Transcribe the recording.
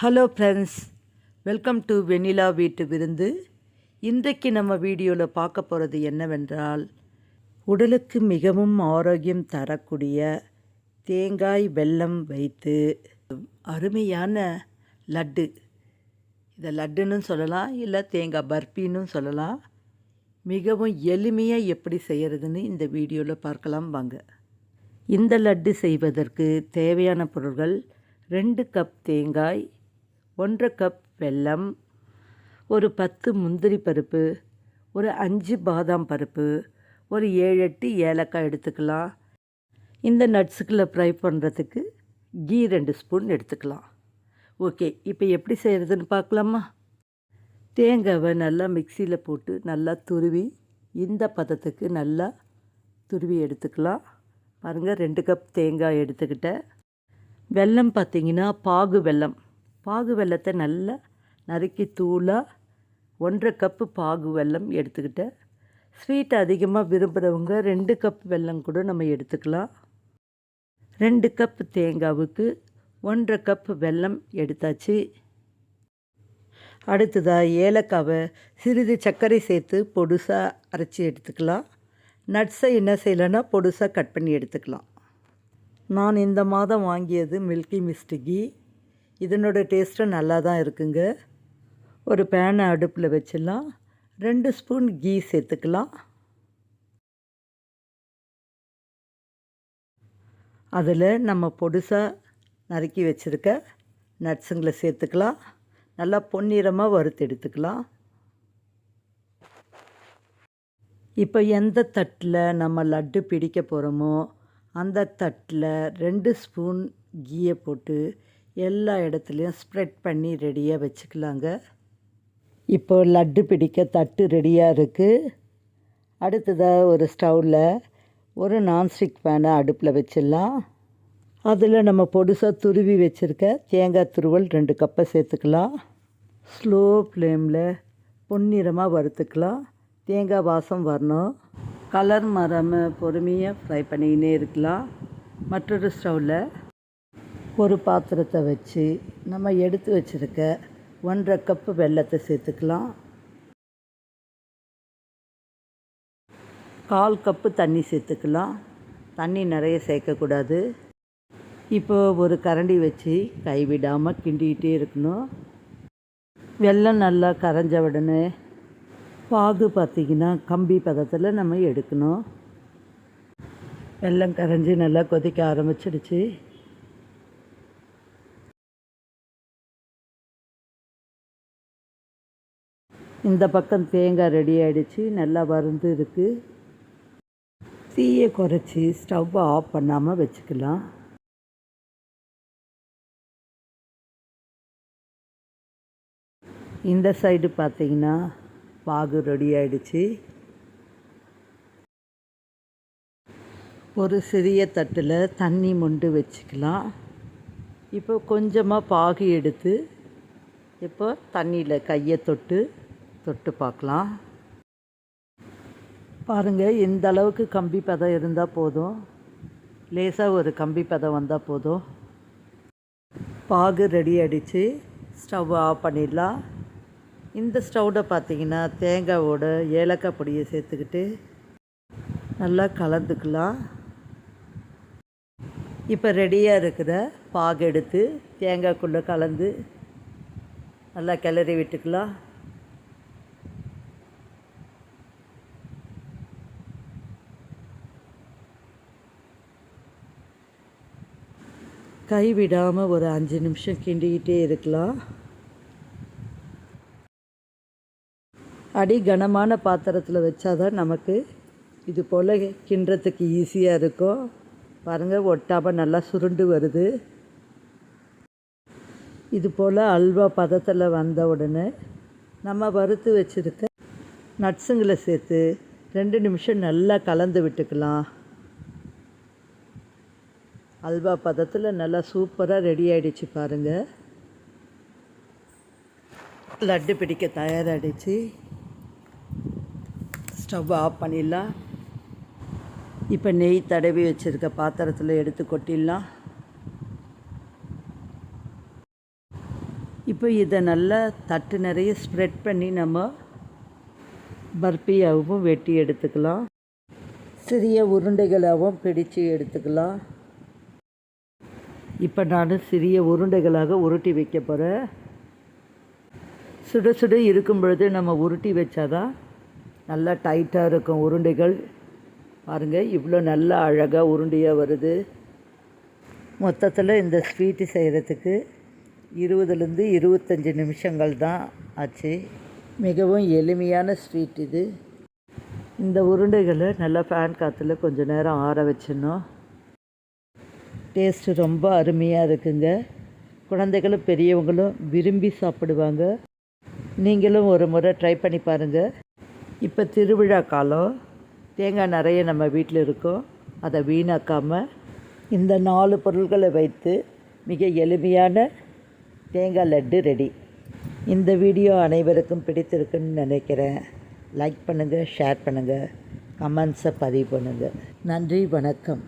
Hello friends, welcome to வெண்ணிலா வீட்டு விருந்து. இன்றைக்கு நம்ம வீடியோவில் பார்க்க போகிறது என்னவென்றால், உடலுக்கு மிகவும் ஆரோக்கியம் தரக்கூடிய தேங்காய் வெல்லம் வைத்து அருமையான லட்டு. இதை லட்டுன்னு சொல்லலாம், இல்லை தேங்காய் பர்ஃபின்னு சொல்லலாம். மிகவும் எளிமையாக எப்படி செய்கிறதுன்னு இந்த வீடியோவில் பார்க்கலாம் வாங்க. இந்த லட்டு செய்வதற்கு தேவையான பொருட்கள்: 2 கப் தேங்காய், 1 கப் வெல்லம், ஒரு 10 முந்திரி பருப்பு, ஒரு 5 பாதாம் பருப்பு, ஒரு 7-8 ஏலக்காய் எடுத்துக்கலாம். இந்த நட்ஸுக்களை ஃப்ரை பண்ணுறதுக்கு கீ 2 ஸ்பூன் எடுத்துக்கலாம். ஓகே, இப்போ எப்படி செய்கிறதுன்னு பார்க்கலாமா? தேங்காவை நல்லா மிக்சியில் போட்டு நல்லா துருவி இந்த பதத்துக்கு நல்லா துருவி எடுத்துக்கலாம். பாருங்கள், 2 கப் தேங்காய் எடுத்துக்கிட்டேன். வெல்லம் பார்த்திங்கன்னா பாகு வெல்லத்தை நல்லா நறுக்கி தூளாக 1 கப்பு பாகு வெல்லம் எடுத்துக்கிட்டேன். ஸ்வீட் அதிகமாக விரும்புகிறவங்க 2 கப் வெல்லம் கூட நம்ம எடுத்துக்கலாம். 2 கப் தேங்காவுக்கு 1 கப் வெல்லம் எடுத்தாச்சு. அடுத்ததாக ஏலக்காவை சிறிது சர்க்கரை சேர்த்து பொடுசாக அரைச்சி எடுத்துக்கலாம். நட்ஸை என்ன செய்யலைன்னா பொடுசாக கட் பண்ணி எடுத்துக்கலாம். நான் இந்த மாதம் வாங்கியது மில்கி மிஸ்ட் கீ. இதனோட டேஸ்ட்டும் நல்லா தான் இருக்குங்க. ஒரு பேனை அடுப்பில் வச்சிடலாம். 2 ஸ்பூன் கீ சேர்த்துக்கலாம். அதில் நம்ம பொடுசாக நறுக்கி வச்சுருக்க நட்ஸுங்களை சேர்த்துக்கலாம். நல்லா பொன்னிறமாக வறுத்து எடுத்துக்கலாம். இப்போ எந்த தட்டில் நம்ம லட்டு பிடிக்க போகிறோமோ அந்த தட்டில் 2 ஸ்பூன் கீயை போட்டு எல்லா இடத்துலையும் ஸ்ப்ரெட் பண்ணி ரெடியாக வச்சுக்கலாங்க. இப்போ லட்டு பிடிக்க தட்டு ரெடியாக இருக்குது. அடுத்ததாக ஒரு ஸ்டவ்வில் ஒரு நான்ஸ்டிக் பேனை அடுப்பில் வச்சிடலாம். அதில் நம்ம பொடுசாக துருவி வச்சுருக்க தேங்காய் துருவல் 2 கப்பை சேர்த்துக்கலாம். ஸ்லோ ஃப்ளேமில் பொன்னிறமாக வறுத்துக்கலாம். தேங்காய் வாசம் வரணும். கலர் மாறாமல் பொறுமையாக ஃப்ரை பண்ணிக்கினே இருக்கலாம். மற்றொரு ஸ்டவ்வில் ஒரு பாத்திரத்தை வச்சு நம்ம எடுத்து வச்சுருக்க 1/2 கப்பு வெல்லத்தை சேர்த்துக்கலாம். 1/4 கப்பு தண்ணி சேர்த்துக்கலாம். தண்ணி நிறைய சேர்க்கக்கூடாது. இப்போ ஒரு கரண்டி வச்சு கைவிடாமல் கிண்டிக்கிட்டே இருக்கணும். வெல்லம் நல்லா கரைஞ்ச உடனே பாகு பார்த்திங்கன்னா கம்பி பதத்தில் நம்ம எடுக்கணும். வெல்லம் கரைஞ்சி நல்லா கொதிக்க ஆரம்பிச்சிடுச்சு. இந்த பக்கம் தேங்காய் ரெடி ஆகிடுச்சு, நல்லா வறுந்து இருக்குது. தீயை குறைச்சி ஸ்டவ்வை ஆஃப் பண்ணாமல் வச்சுக்கலாம். இந்த சைடு பார்த்திங்கன்னா பாகு ரெடி ஆகிடுச்சு. ஒரு சிறிய தட்டில் தண்ணி மொண்டு வச்சுக்கலாம். இப்போ கொஞ்சமாக பாகு எடுத்து இப்போ தண்ணியில் கையை தொட்டு பார்க்கலாம். பாருங்கள், இந்த அளவுக்கு கம்பி பதம் இருந்தால் போதும். லேசாக ஒரு கம்பி பதம் வந்தால் போதும். பாகு ரெடி ஆகிடுச்சு. ஸ்டவ் ஆஃப் பண்ணிடலாம். இந்த ஸ்டவ்வில் பார்த்திங்கன்னா தேங்காவோட ஏலக்காய் பொடியை சேர்த்துக்கிட்டு நல்லா கலந்துக்கலாம். இப்போ ரெடியாக இருக்கிற பாகு எடுத்து தேங்காய்க்குள்ளே கலந்து நல்லா கிளறி விட்டுக்கலாம். கை விடாமல் ஒரு 5 நிமிஷம் கிண்டிக்கிட்டே இருக்கலாம். அடி கனமான பாத்திரத்தில் வச்சாதான் நமக்கு இது போல் கிண்டுறதுக்கு ஈஸியாக இருக்கும். பாருங்கள், ஒட்டாமல் நல்லா சுருண்டு வருது. இது போல் அல்வா பதத்தில் வந்த உடனே நம்ம வறுத்து வச்சுருக்க நட்ஸுங்களை சேர்த்து 2 நிமிஷம் நல்லா கலந்து விட்டுக்கலாம். அல்வா பதத்தில் நல்லா சூப்பராக ரெடி ஆகிடுச்சு. பாருங்கள், லட்டு பிடிக்க தயாராகிடுச்சு. ஸ்டவ் ஆஃப் பண்ணிடலாம். இப்போ நெய் தடவி வச்சுருக்க பாத்திரத்தில் எடுத்து கொட்டிடலாம். இப்போ இதை நல்லா தட்டு நிறைய ஸ்ப்ரெட் பண்ணி நம்ம பர்ஃபியாகவும் வெட்டி எடுத்துக்கலாம், சிறிய உருண்டைகளாகவும் பிடிச்சு எடுத்துக்கலாம். இப்போ நான் சிறிய உருண்டைகளாக உருட்டி வைக்க போகிறேன். சுட சுட இருக்கும் பொழுது நம்ம உருட்டி வச்சாதான் நல்லா டைட்டாக இருக்கும் உருண்டைகள். பாருங்கள், இவ்வளோ நல்லா அழகாக உருண்டையாக வருது. மொத்தத்தில் இந்த ஸ்வீட்டு செய்கிறதுக்கு 20லேருந்து 25 நிமிஷங்கள் தான் ஆச்சு. மிகவும் எளிமையான ஸ்வீட் இது. இந்த உருண்டைகளை நல்லா ஃபேன் காற்றுல கொஞ்சம் நேரம் ஆற வச்சிடணும். டேஸ்ட்டு ரொம்ப அருமையாக இருக்குங்க. குழந்தைகளும் பெரியவங்களும் விரும்பி சாப்பிடுவாங்க. நீங்களும் ஒரு முறை ட்ரை பண்ணி பாருங்கள். இப்போ திருவிழா காலம், தேங்காய் நிறைய நம்ம வீட்டில் இருக்கோம். அதை வீணாக்காமல் இந்த 4 பொருட்களை வைத்து மிக எளிமையான தேங்காய் லட்டு ரெடி. இந்த வீடியோ அனைவருக்கும் பிடித்திருக்குன்னு நினைக்கிறேன். லைக் பண்ணுங்கள், ஷேர் பண்ணுங்கள், கமெண்ட்ஸை பதிவு பண்ணுங்கள். நன்றி, வணக்கம்.